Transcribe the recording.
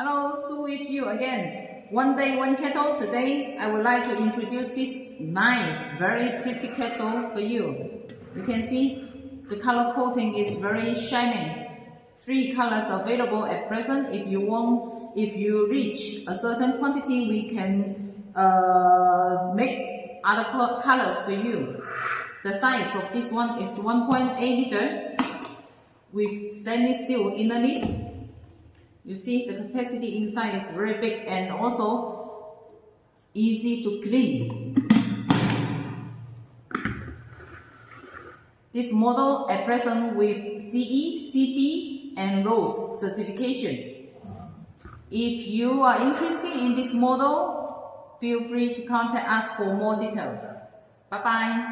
Hello, Sue with you again. One day, one kettle. Today, I would like to introduce this nice, very pretty kettle for you. You can see the color coating is very shining. 3 colors available at present. If you reach a certain quantity, we can make other colors for you. The size of this one is 1.8 liter with stainless steel inner lid. You see the capacity inside is very big and also easy to clean. This model at present with CE, CP and ROSE certification. If you are interested in this model, feel free to contact us for more details. Bye bye.